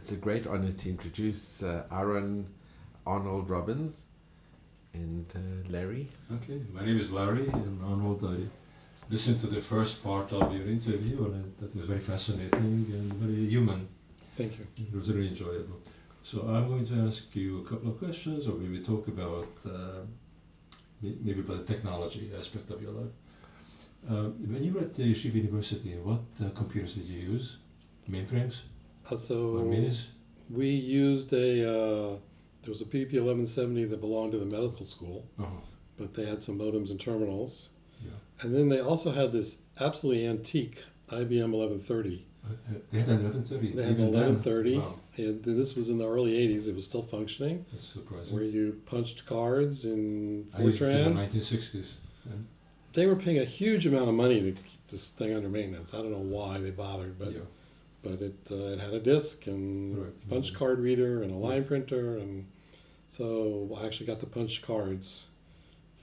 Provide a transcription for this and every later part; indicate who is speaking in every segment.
Speaker 1: it's a great honor to introduce Arnold Robbins and Larry.
Speaker 2: Okay, my name is Larry, and Arnold, I listened to the first part of your interview, and that was very fascinating and very human.
Speaker 3: Thank you.
Speaker 2: It was really enjoyable. So I'm going to ask you a couple of questions, or maybe talk about maybe about the technology aspect of your life. When you were at the Yeshiva University, what computers did you use? Mainframes?
Speaker 3: So
Speaker 2: Or minis?
Speaker 3: we used there was a PDP 1170 that belonged to the medical school, but they had some modems and terminals.
Speaker 2: Yeah.
Speaker 3: And then they also had this absolutely antique IBM 1130.
Speaker 2: They had an 1130?
Speaker 3: They had an 1130.
Speaker 2: Wow.
Speaker 3: And this was in the early 80s. It was still functioning.
Speaker 2: That's surprising.
Speaker 3: Where you punched cards in
Speaker 2: I used it in the
Speaker 3: Fortran.
Speaker 2: 1960s.
Speaker 3: They were paying a huge amount of money to keep this thing under maintenance. I don't know why they bothered, but it had a disk and punch card reader and a line printer, and so I actually got to punch cards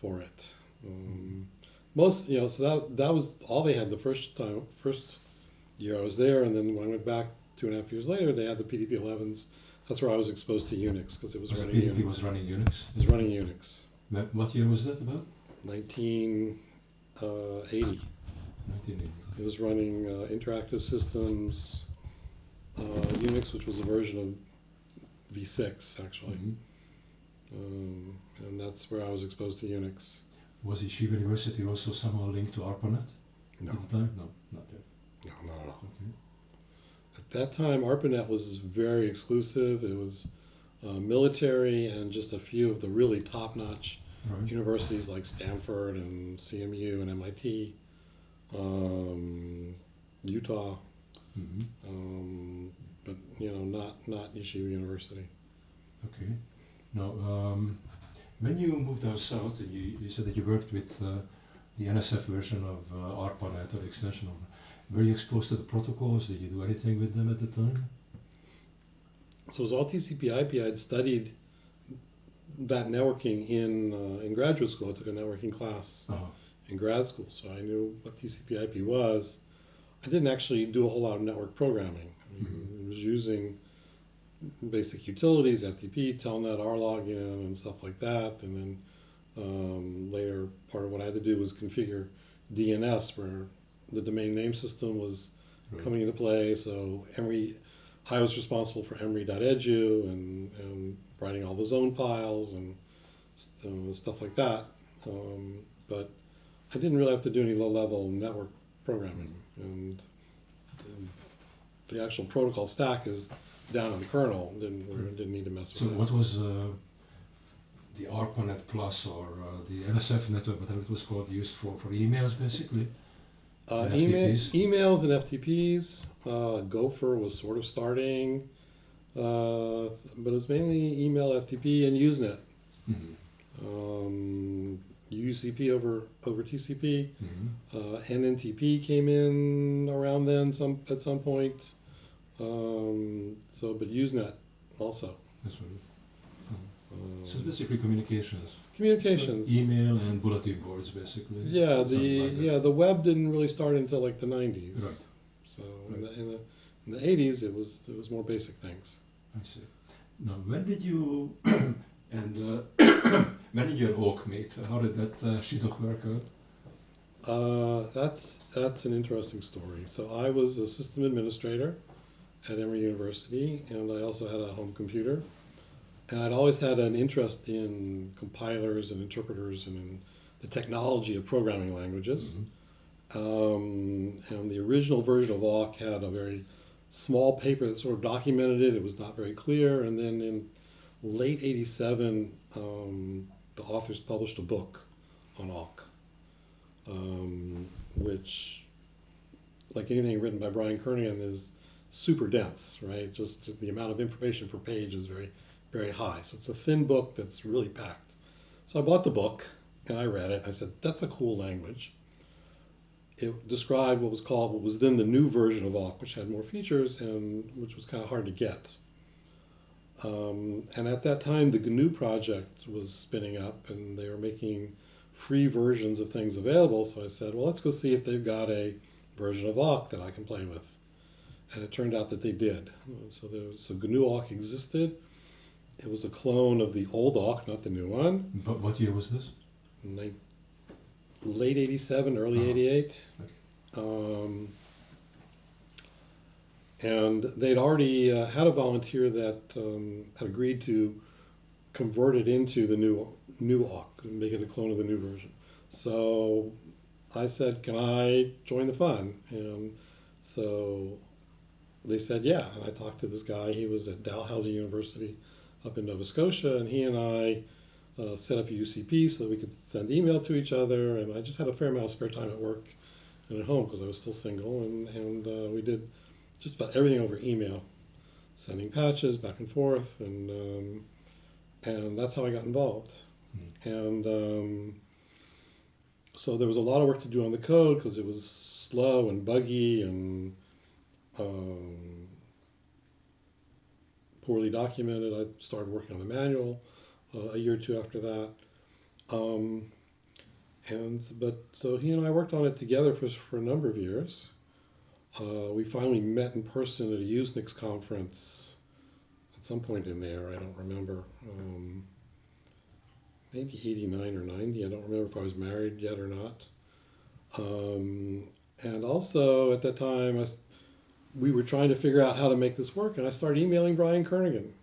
Speaker 3: for it. So that was all they had the first year I was there, and then when I went back 2.5 years later, they had the PDP 11s. That's where I was exposed to Unix because it was running
Speaker 2: PDP
Speaker 3: Unix.
Speaker 2: was running Unix?
Speaker 3: It was running Unix.
Speaker 2: What year was that about?
Speaker 3: 1980.
Speaker 2: 1980.
Speaker 3: It was running interactive systems, Unix, which was a version of V6 actually. And that's where I was exposed to Unix.
Speaker 2: Was Yeshiva University also somehow linked to ARPANET
Speaker 3: No.
Speaker 2: at the time? No, not yet.
Speaker 3: No, not at all.
Speaker 2: Okay.
Speaker 3: At that time, ARPANET was very exclusive. It was military and just a few of the really top-notch universities like Stanford and CMU and MIT, Utah, but not Yeshiva University.
Speaker 2: Okay. Now, when you moved out south, and you said that you worked with the NSF version of ARPANET, or the extension of it, were you exposed to the protocols? Did you do anything with them at the time?
Speaker 3: So it was all TCP/IP. I had studied that networking in graduate school. I took a networking class in grad school, so I knew what TCP/IP was. I didn't actually do a whole lot of network programming. I was using basic utilities, FTP, Telnet, RLogin, and stuff like that. And then later, part of what I had to do was configure DNS, where the domain name system was coming into play. So I was responsible for emory.edu and writing all the zone files and stuff like that. But I didn't really have to do any low-level network programming. And the actual protocol stack is down in the kernel. Didn't need to mess with
Speaker 2: So
Speaker 3: that.
Speaker 2: what was the ARPANET Plus, or the NSF network, whatever it was called, used for emails, basically?
Speaker 3: Emails and FTPs. Gopher was sort of starting, but it was mainly email, FTP, and Usenet. UCP over TCP. NNTP came in around then at some point. But Usenet also.
Speaker 2: That's right. So it's basically communications.
Speaker 3: Communications.
Speaker 2: Email and bulletin boards, basically.
Speaker 3: Yeah, the web didn't really start until like the 90s.
Speaker 2: Right.
Speaker 3: So in the 80s, it was more basic things.
Speaker 2: I see. Now, when did you and when did you and Oak meet? How did that shidduch work out?
Speaker 3: That's an interesting story. So I was a system administrator at Emory University, and I also had a home computer. And I'd always had an interest in compilers and interpreters and in the technology of programming languages. And the original version of awk had a very small paper that sort of documented it. It was not very clear. And then in late '87, the authors published a book on awk, which, like anything written by Brian Kernighan, is super dense, right? Just the amount of information per page is very, very high. So it's a thin book that's really packed. So I bought the book and I read it. I said, that's a cool language. It described what was then the new version of awk, which had more features and which was kind of hard to get. And at that time, the GNU project was spinning up and they were making free versions of things available. So I said, well, let's go see if they've got a version of awk that I can play with. And it turned out that they did. So GNU awk existed. It was a clone of the old awk, not the new one.
Speaker 2: But what year was this?
Speaker 3: Late 87, early 88.
Speaker 2: Okay.
Speaker 3: And they'd already had a volunteer that had agreed to convert it into the new awk and make it a clone of the new version. So I said, can I join the fun? And so they said, yeah. And I talked to this guy. He was at Dalhousie University up in Nova Scotia, and he and I set up a UCP so that we could send email to each other. And I just had a fair amount of spare time at work and at home because I was still single, and we did just about everything over email, sending patches back and forth, and that's how I got involved. And so there was a lot of work to do on the code because it was slow and buggy and poorly documented. I started working on the manual a year or two after that. So he and I worked on it together for a number of years. We finally met in person at a Usenix conference at some point in there. I don't remember. Maybe 89 or 90. I don't remember if I was married yet or not. And also at that time, we were trying to figure out how to make this work, and I started emailing Brian Kernighan.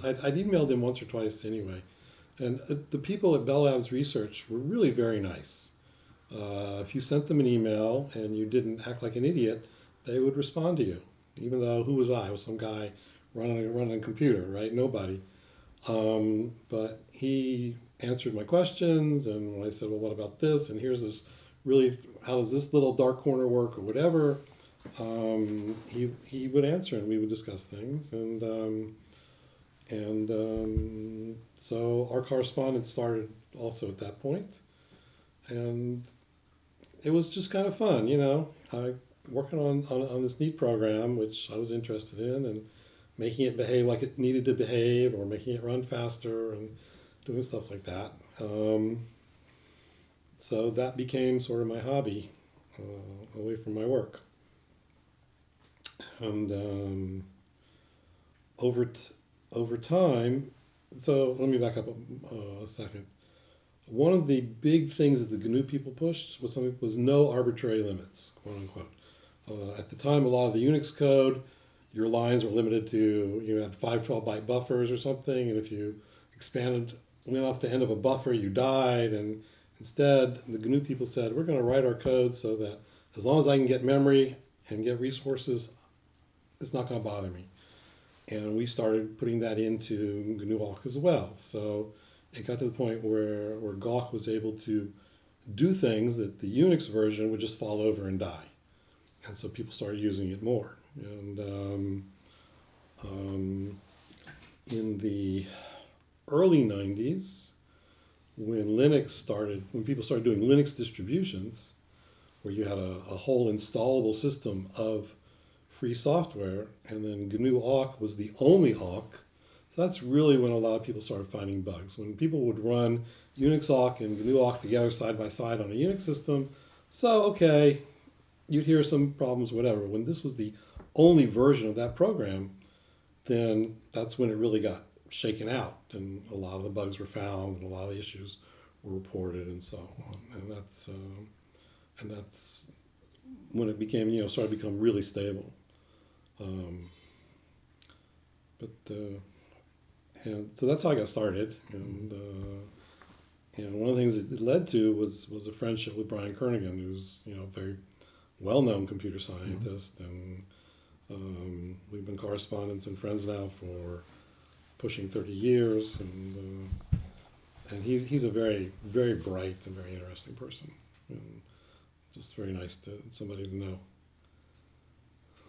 Speaker 3: I'd emailed him once or twice anyway. And the people at Bell Labs Research were really very nice. If you sent them an email and you didn't act like an idiot, they would respond to you, even though who was I? I was some guy running a computer, right? Nobody. But he answered my questions, and when I said, well, what about this? And here's this really, how does this little dark corner work or whatever? He would answer, and we would discuss things. So our correspondence started also at that point. And it was just kind of fun, working on this neat program, which I was interested in, and making it behave like it needed to behave, or making it run faster, and doing stuff like that. So that became sort of my hobby, away from my work. And over time, so let me back up a second. One of the big things that the GNU people pushed was no arbitrary limits, quote unquote. At the time, a lot of the Unix code, your lines were limited to, you had 5 12-byte buffers or something, and if you went off the end of a buffer, you died. And instead, the GNU people said, we're going to write our code so that as long as I can get memory and get resources, it's not going to bother me. And we started putting that into GNU awk as well. So it got to the point where Gawk was able to do things that the Unix version would just fall over and die. And so people started using it more. And in the early 90s, when people started doing Linux distributions, where you had a whole installable system of free software, and then GNU awk was the only awk. So that's really when a lot of people started finding bugs. When people would run Unix awk and GNU awk together side by side on a Unix system, so okay, you'd hear some problems, whatever. When this was the only version of that program, then that's when it really got shaken out, and a lot of the bugs were found, and a lot of the issues were reported, and so on. And that's when it became, started to become really stable. And so that's how I got started, and one of the things it led to was a friendship with Brian Kernighan, who's a very well-known computer scientist, and we've been correspondents and friends now for pushing 30 years, and he's a very, very bright and very interesting person, and just very nice somebody to know.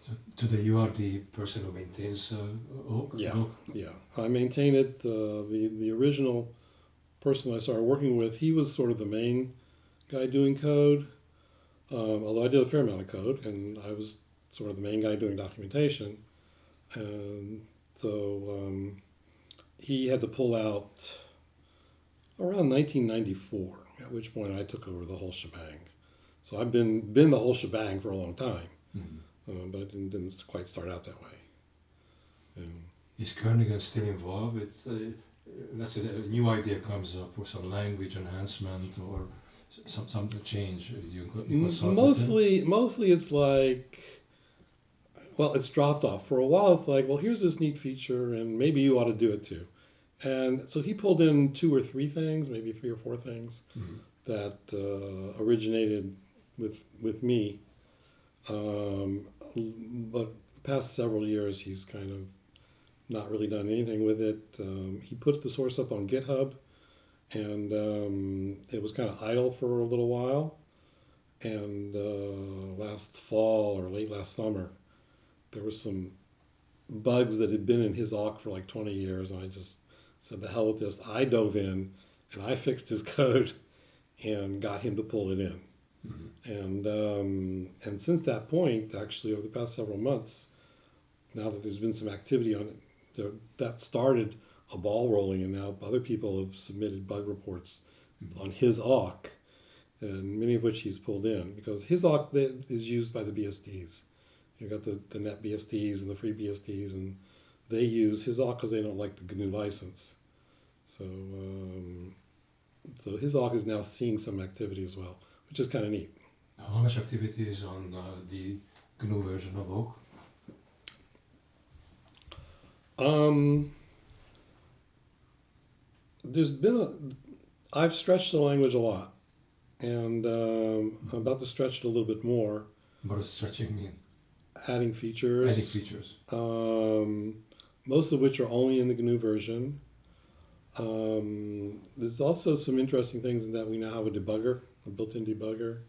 Speaker 2: So today you are the person who maintains awk?
Speaker 3: Yeah. I maintain it. The original person I started working with, he was sort of the main guy doing code, although I did a fair amount of code, and I was sort of the main guy doing documentation. And so he had to pull out around 1994, at which point I took over the whole shebang. So I've been the whole shebang for a long time.
Speaker 2: Mm-hmm.
Speaker 3: but it didn't quite start out that way.
Speaker 2: Is Kernighan still involved with, let's say a new idea comes up or some language enhancement or some change? You consult with them?
Speaker 3: Mostly it's like, well, it's dropped off. For a while it's like, well, here's this neat feature and maybe you ought to do it too. And so he pulled in 2 or 3 things, maybe 3 or 4 things that originated with me. But past several years he's kind of not really done anything with it. He put the source up on GitHub, and it was kind of idle for a little while. And last fall or late last summer, there were some bugs that had been in his awk for like 20 years, and I just said, the hell with this. I dove in, and I fixed his code and got him to pull it in. And since that point, actually, over the past several months, now that there's been some activity on it, that started a ball rolling, and now other people have submitted bug reports on his awk, and many of which he's pulled in, because his awk is used by the BSDs. You've got the net BSDs and the free BSDs, and they use his awk because they don't like the GNU license. So his awk is now seeing some activity as well, which is kind of neat.
Speaker 2: How much activity is on the GNU version of Oak?
Speaker 3: I've stretched the language a lot, and I'm about to stretch it a little bit more.
Speaker 2: What does stretching mean?
Speaker 3: Adding features.
Speaker 2: Adding features.
Speaker 3: Most of which are only in the GNU version. There's also some interesting things in that we now have a debugger, a built-in debugger.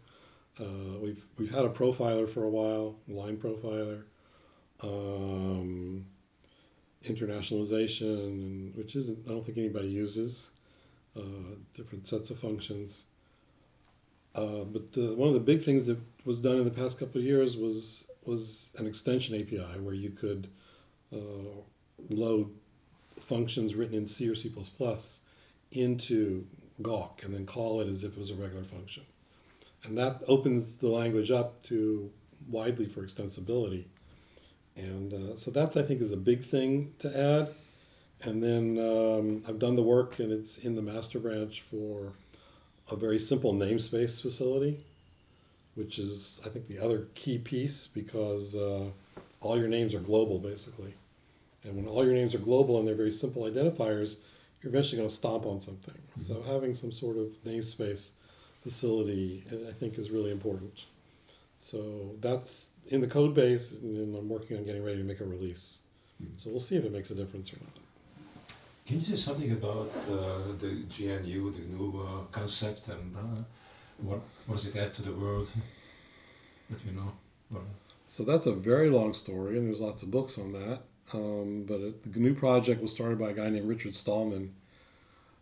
Speaker 3: We've had a profiler for a while, a line profiler. Internationalization, which I don't think anybody uses, different sets of functions. But one of the big things that was done in the past couple of years was an extension API where you could load functions written in C or C++ into Gawk and then call it as if it was a regular function. And that opens the language up to widely for extensibility. And so that's, I think, is a big thing to add. And then I've done the work, and it's in the master branch for a very simple namespace facility, which is, I think, the other key piece, because all your names are global, basically. And when all your names are global and they're very simple identifiers, you're eventually going to stomp on something. So having some sort of namespace facility, I think, is really important. So that's in the code base, and I'm working on getting ready to make a release. So we'll see if it makes a difference or not.
Speaker 2: Can you say something about the GNU, the GNU concept, and what does it add to the world? Let me know.
Speaker 3: So that's a very long story, and there's lots of books on that. But the GNU project was started by a guy named Richard Stallman,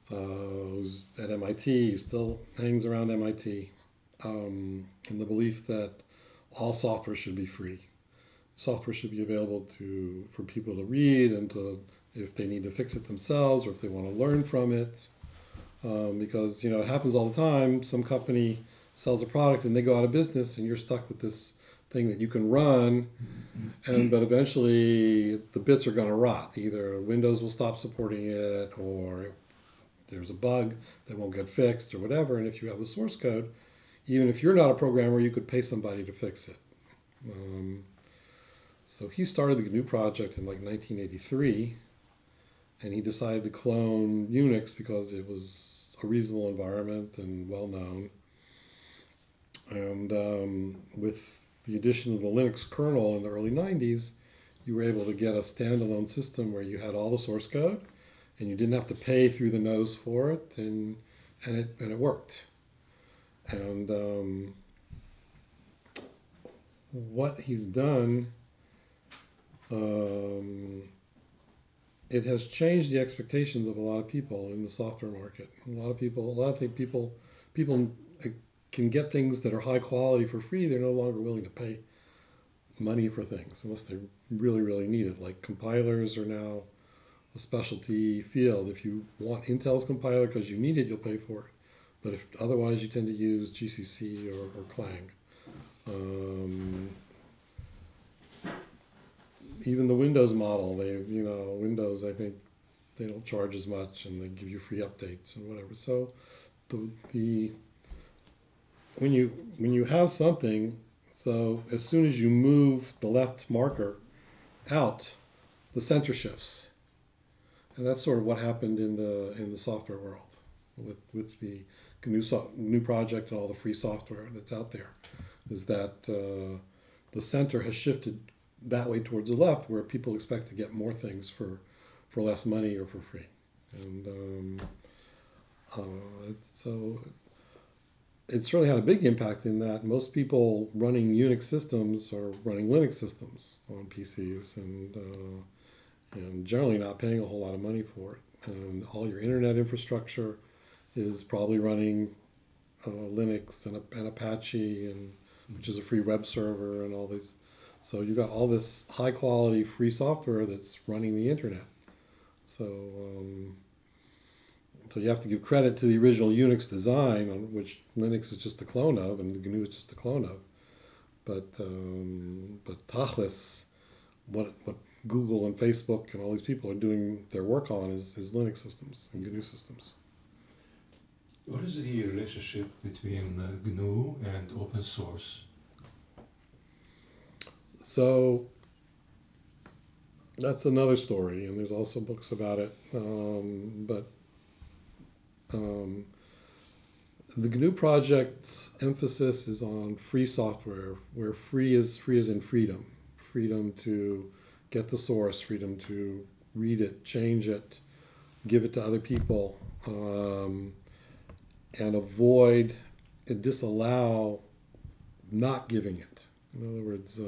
Speaker 3: who's at MIT. He still hangs around MIT, in the belief that all software should be free. Software should be available for people to read and if they need to fix it themselves or if they want to learn from it. Because it happens all the time. Some company sells a product and they go out of business, and you're stuck with this thing that you can run, but eventually the bits are going to rot. Either Windows will stop supporting it, or there's a bug that won't get fixed, or whatever. And if you have the source code, even if you're not a programmer, you could pay somebody to fix it. So he started the GNU project in like 1983, and he decided to clone Unix because it was a reasonable environment and well known. And with the addition of the Linux kernel in the early 90s, you were able to get a standalone system where you had all the source code, and you didn't have to pay through the nose for it, and it worked. And what he's done, it has changed the expectations of a lot of people in the software market. A lot of people can get things that are high quality for free. They're no longer willing to pay money for things unless they really, really need it. Like compilers are now a specialty field. If you want Intel's compiler because you need it, you'll pay for it. But if otherwise, you tend to use GCC or Clang. even the Windows model, Windows, I think they don't charge as much, and they give you free updates and whatever. So the when you have something, so as soon as you move the left marker out, the center shifts, and that's sort of what happened in the software world with the GNU project and all the free software that's out there, is that the center has shifted that way towards the left, where people expect to get more things for less money or for free, and it's really had a big impact in that most people running Unix systems are running Linux systems on PCs, and generally not paying a whole lot of money for it. And all your internet infrastructure is probably running Linux and Apache, which is a free web server, and all this. So you've got all this high quality free software that's running the internet. So you have to give credit to the original Unix design, on which Linux is just a clone of, and GNU is just a clone of. But Tachlis, what Google and Facebook and all these people are doing their work on is Linux systems and GNU systems.
Speaker 2: What is the relationship between GNU and open source?
Speaker 3: So that's another story, and there's also books about it. The GNU project's emphasis is on free software, where free is in freedom. Freedom to get the source, freedom to read it, change it, give it to other people, and avoid and disallow not giving it. In other words,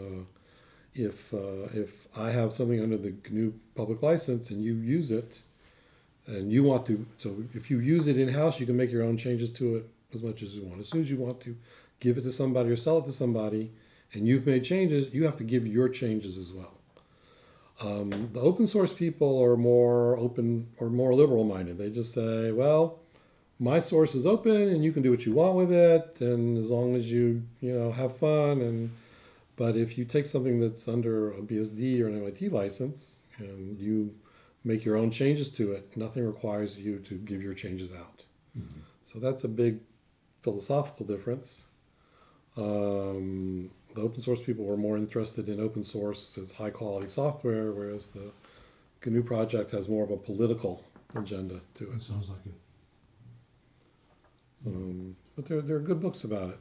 Speaker 3: if I have something under the GNU public license and you use it, and you want to, so if you use it in-house, you can make your own changes to it as much as you want. As soon as you want to give it to somebody or sell it to somebody, and you've made changes, you have to give your changes as well. The open source people are more open or more liberal minded. They just say, well, my source is open and you can do what you want with it, and as long as you have fun. But if you take something that's under a BSD or an MIT license and you make your own changes to it, nothing requires you to give your changes out. Mm-hmm. So that's a big philosophical difference. The open source people were more interested in open source as high quality software, whereas the GNU project has more of a political agenda to it.
Speaker 2: It sounds like it.
Speaker 3: But there are good books about it.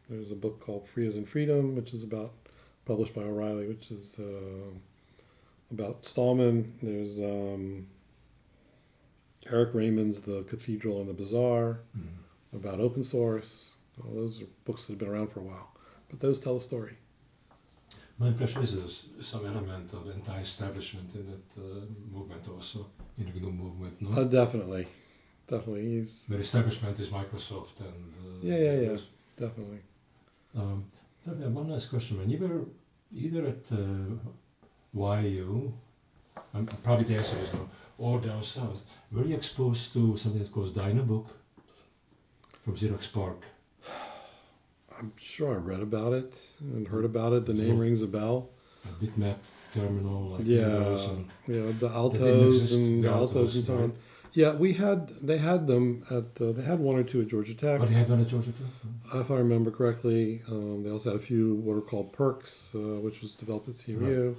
Speaker 3: There's a book called Free as in Freedom, which is published by O'Reilly, which is about Stallman. There's Eric Raymond's The Cathedral and the Bazaar, about open source. Well, those are books that have been around for a while, but those tell a story.
Speaker 2: My impression is there's some element of anti-establishment in that movement also, in the GNU movement, no?
Speaker 3: Definitely.
Speaker 2: The establishment is Microsoft and...
Speaker 3: Yeah, definitely.
Speaker 2: One last question. When you were either at YU, probably the answer is no, or down south, were you exposed to something that goes Dynabook from Xerox PARC?
Speaker 3: I'm sure I read about it and heard about it. The name rings a bell.
Speaker 2: A bitmap terminal, like
Speaker 3: the Altos and so on.
Speaker 2: Right?
Speaker 3: Yeah, they had them they had one or two at Georgia Tech.
Speaker 2: Oh, they had one at Georgia Tech?
Speaker 3: If I remember correctly. They also had a few what are called perks, which was developed at CMU.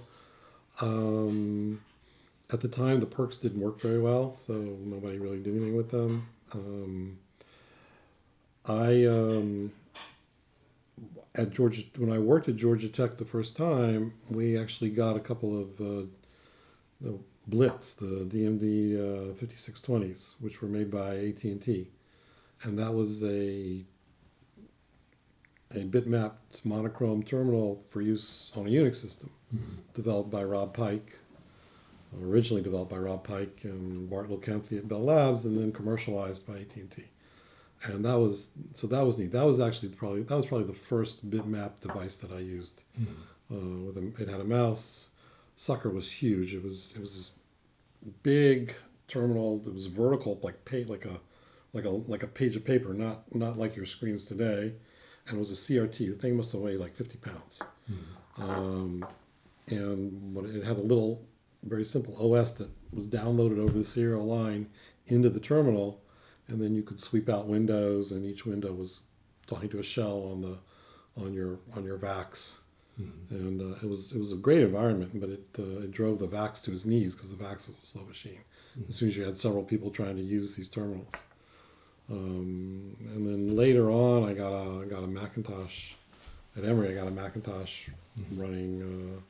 Speaker 3: Right. At the time, the perks didn't work very well, so nobody really did anything with them. When I worked at Georgia Tech the first time, we actually got a couple of the Blitz, the DMD 5620s, which were made by AT&T, and that was a bitmapped monochrome terminal for use on a Unix system, developed by Rob Pike, originally developed by Rob Pike and Bart Locanthe at Bell Labs, and then commercialized by AT&T. And that was neat. That was probably the first bitmap device that I used. It had a mouse. Sucker was huge. It was this big terminal that was vertical, like a page of paper, not like your screens today. And it was a CRT. The thing must have weighed like 50 pounds. and it had a little, very simple OS that was downloaded over the serial line into the terminal, and then you could sweep out windows, and each window was talking to a shell on your VAX. And it was a great environment, but it drove the VAX to his knees because the VAX was a slow machine. As soon as you had several people trying to use these terminals, and then later on, I got a Macintosh at Emory. I got a Macintosh running.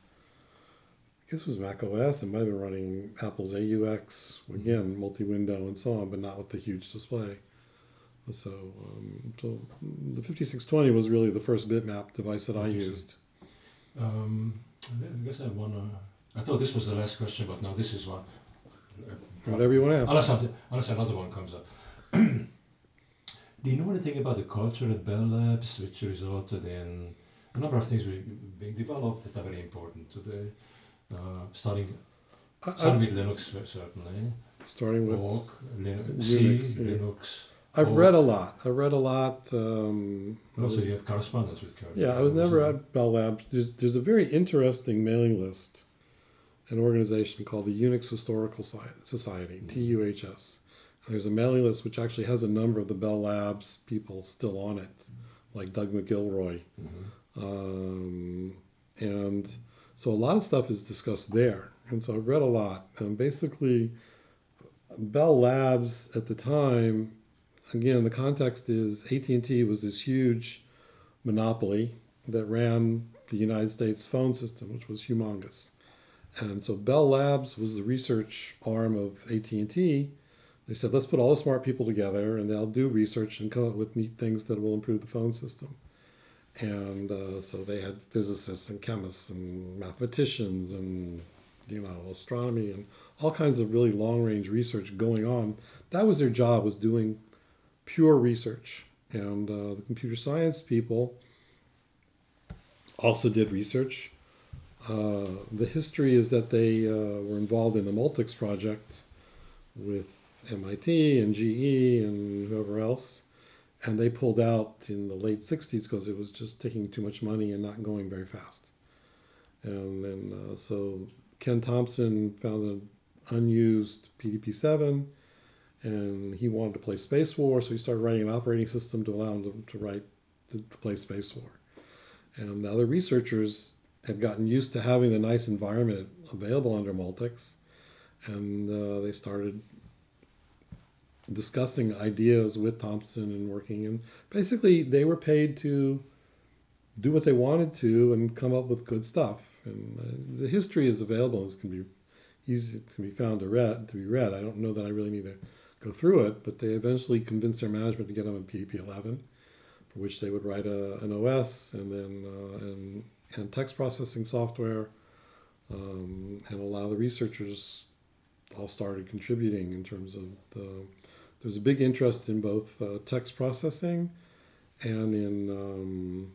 Speaker 3: I guess it was Mac OS. It might have been running Apple's AUX again, multi-window and so on, but not with the huge display. So the 5620 was really the first bitmap device that I used.
Speaker 2: I guess I have one. I thought this was the last question, but no, this is one.
Speaker 3: Whatever you want to ask.
Speaker 2: Unless another one comes up. Do you know anything about the culture at Bell Labs, which resulted in a number of things being developed that are very important today? Starting with Linux, certainly.
Speaker 3: Starting with
Speaker 2: Awk, Linux,
Speaker 3: Unix,
Speaker 2: Linux.
Speaker 3: I've
Speaker 2: Awk.
Speaker 3: read a lot.
Speaker 2: Also, you have correspondence with Kirby.
Speaker 3: Yeah, I was never at Bell Labs. There's a very interesting mailing list, an organization called the Unix Historical Society, TUHS. There's a mailing list which actually has a number of the Bell Labs people still on it, like Doug McGilroy. And so a lot of stuff is discussed there. And so I've read a lot. And basically, Bell Labs at the time, again, the context is AT&T was this huge monopoly that ran the United States phone system, which was humongous. And so Bell Labs was the research arm of AT&T. They said, let's put all the smart people together and they'll do research and come up with neat things that will improve the phone system. And so they had physicists and chemists and mathematicians and, astronomy and all kinds of really long-range research going on. That was their job, was doing pure research. And the computer science people also did research. The history is that they were involved in the Multics project with MIT and GE and whoever else, and they pulled out in the late 60s because it was just taking too much money and not going very fast. And then so Ken Thompson found an unused PDP-7, and he wanted to play Space War, so he started writing an operating system to allow him to play Space War. And the other researchers had gotten used to having the nice environment available under Multics, and they started discussing ideas with Thompson and working. And basically, they were paid to do what they wanted to and come up with good stuff. And the history is available. It can be found to be read. I don't know that I really need to go through it, but they eventually convinced their management to get them a PDP-11, for which they would write an OS and then and text processing software, and a lot of the researchers all started contributing in terms of there's a big interest in both text processing and in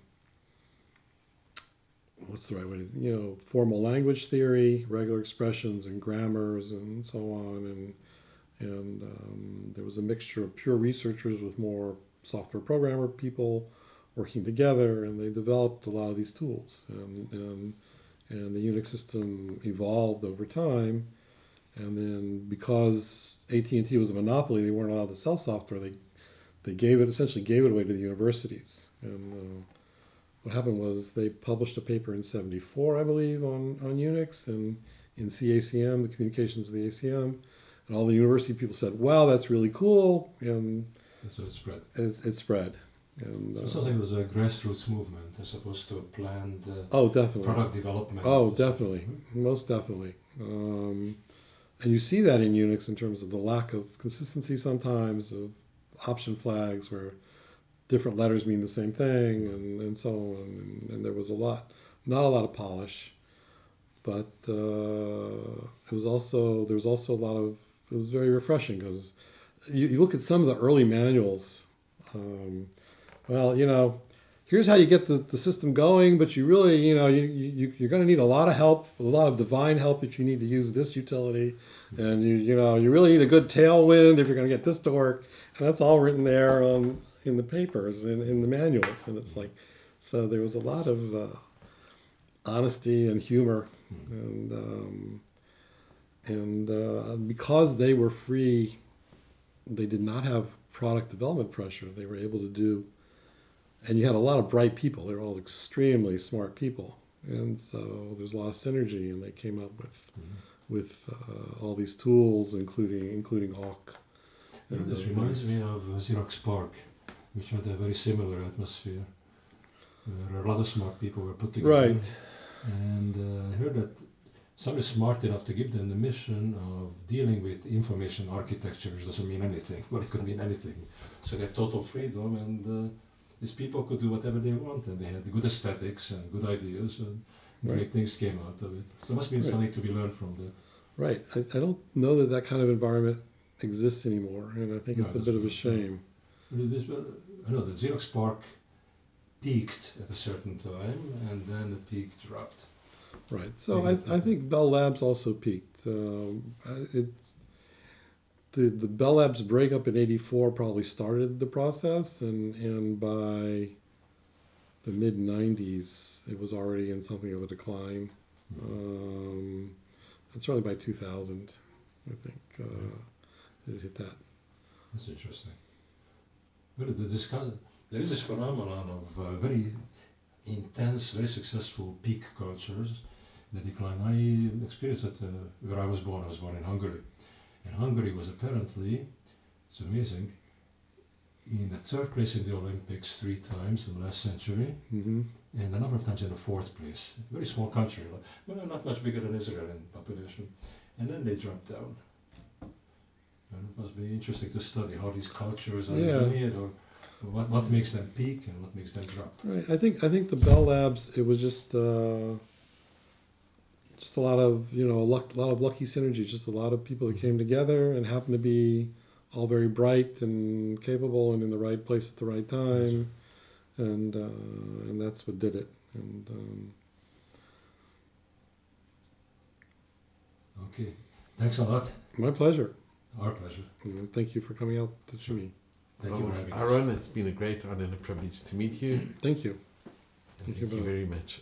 Speaker 3: what's the right way to, formal language theory, regular expressions and grammars and so on, and there was a mixture of pure researchers with more software programmer people working together, and they developed a lot of these tools, and the Unix system evolved over time. And then because AT&T was a monopoly, they weren't allowed to sell software. They essentially gave it away to the universities. And what happened was they published a paper in '74, I believe, on Unix and in CACM, the communications of the ACM, and all the university people said, "Wow, that's really cool," and
Speaker 2: so it spread.
Speaker 3: It spread. And
Speaker 2: so it sounds like it was a grassroots movement as opposed to a planned
Speaker 3: definitely.
Speaker 2: Product development.
Speaker 3: Oh, definitely, most definitely. And you see that in Unix in terms of the lack of consistency sometimes, of option flags where different letters mean the same thing, and so on. And there was not a lot of polish, but there was also a lot of, it was very refreshing because you look at some of the early manuals, here's how you get the system going, but you really, you're going to need a lot of help, a lot of divine help if you need to use this utility. And you really need a good tailwind if you're going to get this to work. And that's all written there in the papers, in the manuals. And it's like, so there was a lot of honesty and humor And because they were free, they did not have product development pressure. They were able to do, and you had a lot of bright people. They were all extremely smart people, and so there's a lot of synergy. And they came up with all these tools, including Hawk.
Speaker 2: This reminds me of Xerox PARC, which had a very similar atmosphere. Where a lot of smart people were put together.
Speaker 3: Right.
Speaker 2: And I heard that somebody smart enough to give them the mission of dealing with information architecture, which doesn't mean anything, but it could mean anything. So they had total freedom, and these people could do whatever they wanted. They had good aesthetics and good ideas, and great things came out of it. So there must be something to be learned from that.
Speaker 3: Right. I don't know that kind of environment exists anymore, and I think it's a bit of a shame.
Speaker 2: I know the Xerox PARC peaked at a certain time, and then the peak dropped.
Speaker 3: Right. So I think Bell Labs also peaked. The Bell Labs breakup in '84 probably started the process, and by the mid '90s, it was already in something of a decline. And certainly by 2000, I think it hit that.
Speaker 2: That's interesting. There is this phenomenon of very intense, very successful peak cultures that decline. I experienced it where I was born. I was born in Hungary. And Hungary was apparently, it's amazing, in the third place in the Olympics 3 times in the last century, and a number of times in the 4th place. Very small country, not much bigger than Israel in population. And then they dropped down. And it must be interesting to study how these cultures are engineered, or what makes them peak and what makes them drop.
Speaker 3: Right. I think the Bell Labs, it was just a lot of a lot of lucky synergy. Just a lot of people that came together and happened to be all very bright and capable and in the right place at the right time, and that's what did it. And
Speaker 2: okay, thanks a lot.
Speaker 3: My pleasure.
Speaker 2: Our pleasure.
Speaker 3: And thank you for coming out to see me.
Speaker 2: Thank you for having us.
Speaker 1: Aaron, it's been a great honor and a privilege to meet you.
Speaker 3: Thank you.
Speaker 1: Thank you very much.